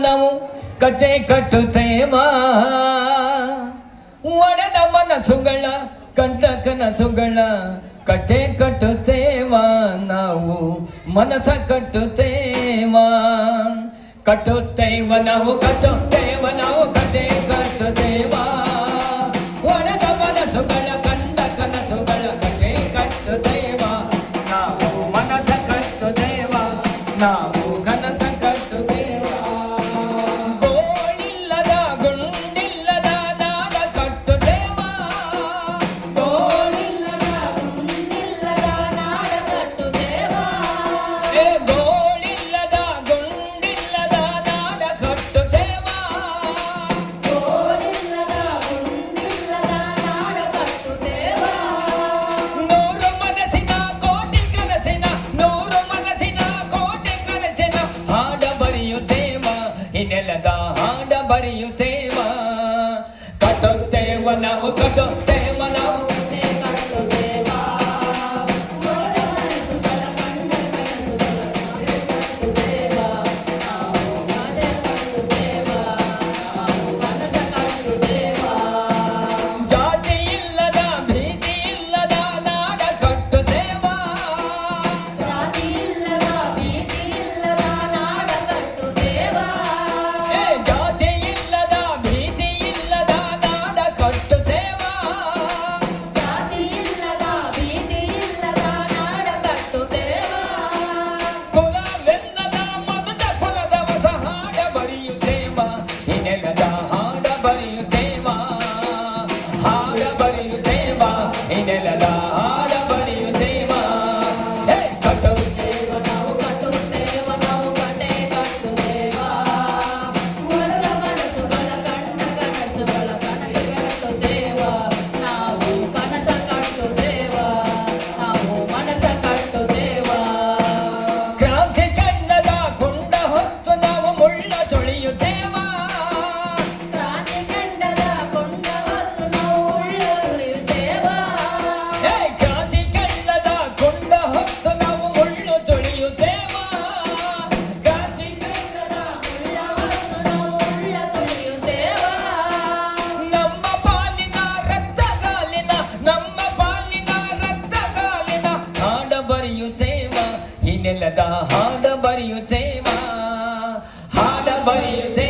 ನಾವು ಕತೆ ಕಟ್ಟುತ್ತೇವ ಒಡೆದ ಮನಸ್ಸುಗಳ ಕಂಡ ಕನಸುಗಳ ಕತೆ ಕಟ್ಟುತ್ತೇವ ನಾವು ಮನಸ್ಸ ಕಟ್ಟುತ್ತೇವ ಕಟ್ಟುತ್ತೇವ ನಾವು ಕಟ್ಟುತ್ತೇವ ನಾವು ಕತೆ ಕಟ್ಟುತ್ತೇವ ಒಡೆದ ಮನಸ್ಸುಗಳ ಕಂಡ ಕನಸುಗಳ ಕತೆ ಕಟ್ಟುತ್ತೇವ ನಾವು ಮನಸ್ಸ ಕಟ್ಟುತ್ತೇವ ನಾವು ನೆಲದ ಹಾಡ ಬರೆಯುತ್ತೇವ ಕಟ್ಟುತ್ತೇವ ನಾವು ಕಟ್ಟುತ್ತೇವ ನಾವು ಜಾತಿ ಇಲ್ಲದ ಭೀತಿ ಇಲ್ಲದ ನಾಡ ಕಟ್ಟುತ್ತೇವ ಜಾತಿ ಇಲ್ಲದ ಭೀತಿ ಇಲ್ಲದ ನಾಡ ಕಟ್ಟುತ್ತೇವ ಜಾತಿ ಇಲ್ಲದ ಭೀತಿ ಇಲ್ಲದ ನಾಡ ಕಟ್ಟುತ್ತೇವ ಜಾತಿ ಇಲ್ಲದ ಭೀತಿ ಇಲ್ಲದ ನಾಡ ಕಟ್ಟುತ್ತೇವ ಕುಲವೆನ್ನದ ಮಮದ ಕುಲದ ಹೊಸ ಹಾಡ ಬರೆಯುತ್ತೇವ ಈ ನೆಲದ ಹಾಡ ಬರೆಯುತ್ತೇವ ಹಾಡ ಬರೆಯುತ್ತೇವ ಈ ನೆಲದ ಹಾಡ ಬರೆಯುತ್ತೇವ ಕಟ್ಟುತ್ತೇವ ನಾವು ಕಟ್ಟುತ್ತೇವ ನಾವು ಕತೆ ಕಟ್ಟುತ್ತೇವ ಒಡೆದ ಮನಸ್ಸುಗಳ ಕಂಡ ಕನಸುಗಳ ಕನಸು ಕಟ್ಟುತ್ತೇವ ನಾವು ಕನಸ ಕಟ್ಟುತ್ತೇವ ನಾವು ಮನಸ ಕಟ್ಟುತ್ತೇವ ಕ್ರಾಂತಿ ಚಂದದ ಕೊಂಡ ಹೊತ್ತು ನಾವು ಮುಳ್ಳ ತೊಳೆಯುತ್ತೇವ ಕ್ರಾಂತಿ ಚಂದದ ಕೊಂಡ ಹೊತ್ತು ನಾವು ಮುಳ್ಳ ತೊಳೆಯುತ್ತೇವ ಕ್ರಾಂತಿ ಚಂದದ ಕೊಂಡ ಹೊತ್ತು ನಾವು ಮುಳ್ಳು ತೊಳೆಯುತ್ತೇವ ಕ್ರಾಂತಿ ಚಂದದ ಮುಳ್ಳ ಹೊತ್ತು ನಾವು ಮುಳ್ಳ ತೊಳೆಯುತ್ತೇವ ನಮ್ಮ ಪಾಲಿನ ರಕ್ತಗಾಲಿನ ನಮ್ಮ ಪಾಲಿನ ರಕ್ತಗಾಲಿನ ಹಾಡ ಬರೆಯುತ್ತೇವ ಈ ನೆಲದ ಹಾಡ ಬರೆಯುತ್ತೇವ ಹಾಡ ಬರೆಯುತ್ತೇವ